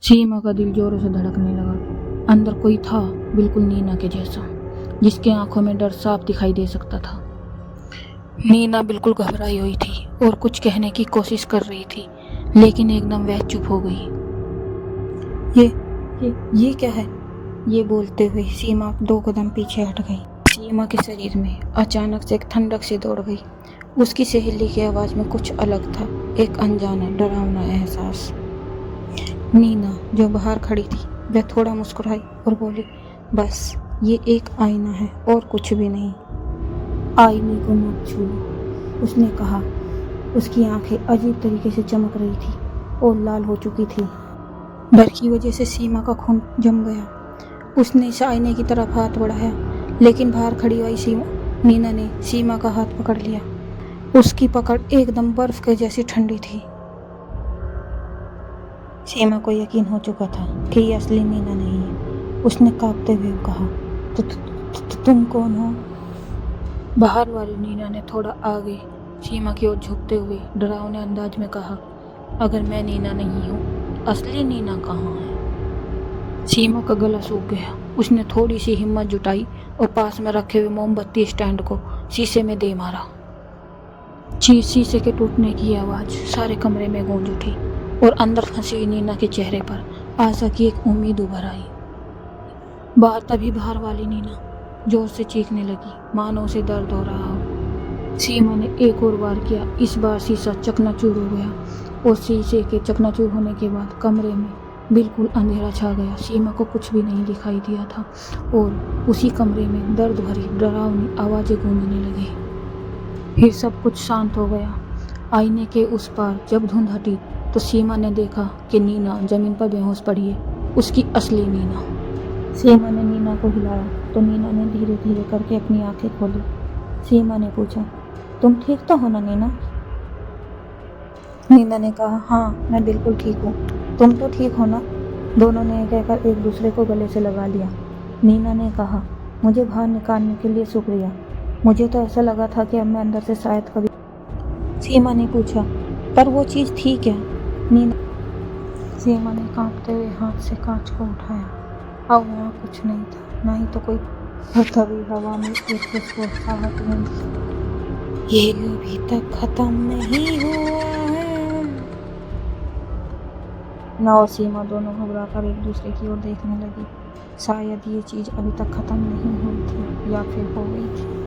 सीमा का दिल जोरों से धड़कने लगा। अंदर कोई था, बिल्कुल नीना के जैसा, जिसकी आंखों में डर साफ दिखाई दे सकता था। नीना बिल्कुल घबराई हुई थी और कुछ कहने की कोशिश कर रही थी, लेकिन एकदम वह चुप हो गई। ये क्या है? ये बोलते हुए सीमा 2 कदम पीछे हट गई। सीमा के शरीर में अचानक से एक ठंडक सी दौड़ गई। उसकी सहेली की आवाज में कुछ अलग था, एक अनजाना डरावना एहसास। नीना जो बाहर खड़ी थी वह थोड़ा मुस्कुराई और बोली, बस ये एक आईना है और कुछ भी नहीं। आईने को मत छूओ, उसने कहा। उसकी आंखें अजीब तरीके से चमक रही थी और लाल हो चुकी थी। डर की वजह से सीमा का खून जम गया। उसने इस आईने की तरफ हाथ बढ़ाया, लेकिन बाहर खड़ी हुई नीना ने सीमा का हाथ पकड़ लिया। उसकी पकड़ एकदम बर्फ के जैसी ठंडी थी। सीमा को यकीन हो चुका था कि ये असली नीना नहीं है। उसने कांपते हुए कहा, तुम कौन हो? बाहर वाली नीना ने थोड़ा आगे सीमा की ओर झुकते हुए डरावने अंदाज में कहा, अगर मैं नीना नहीं हूँ, असली नीना कहाँ है? सीमा का गला सूख गया। उसने थोड़ी सी हिम्मत जुटाई और पास में रखे हुए मोमबत्ती स्टैंड को शीशे में दे मारा। शीशे के टूटने की आवाज सारे कमरे में गूंज उठी और अंदर फंसी हुई नीना के चेहरे पर आशा की एक उम्मीद उभर आई। तभी बाहर वाली नीना जोर से चीखने लगी, मानो उसे दर्द हो रहा हो। सीमा ने एक और बार किया। इस बार शीशा चकनाचूर हो गया और शीशे के चकनाचूर होने के बाद कमरे में बिल्कुल अंधेरा छा गया। सीमा को कुछ भी नहीं दिखाई दिया था और उसी कमरे में दर्द भरी डरावनी आवाजें गूंजने लगी। फिर सब कुछ शांत हो गया। आईने के उस पार जब धुंध हटी तो सीमा ने देखा कि नीना जमीन पर बेहोश पड़ी है, उसकी असली नीना। सीमा ने नीना को हिलाया तो नीना ने धीरे धीरे करके अपनी आंखें खोली। सीमा ने पूछा, तुम ठीक तो हो ना नीना? नीना ने कहा, हाँ मैं बिल्कुल ठीक हूँ, तुम तो ठीक हो ना? दोनों ने कहकर एक दूसरे को गले से लगा लिया। नीना ने कहा, मुझे बाहर निकालने के लिए शुक्रिया, मुझे तो ऐसा लगा था कि अब मैं अंदर से शायद कभी। सीमा ने पूछा, पर वो चीज़ थी क्या? सीमा ने कांपते हुए हाथ से कांच को उठाया। अब वहाँ कुछ नहीं था, ना ही तो कोई। तभी हवा में एक फुसफुसाहट हुई, ये अभी तक खत्म नहीं हुआ है। ना और सीमा दोनों घबराकर एक दूसरे की ओर देखने लगी। शायद ये चीज़ अभी तक खत्म नहीं हुई थी या फिर हो गई थी।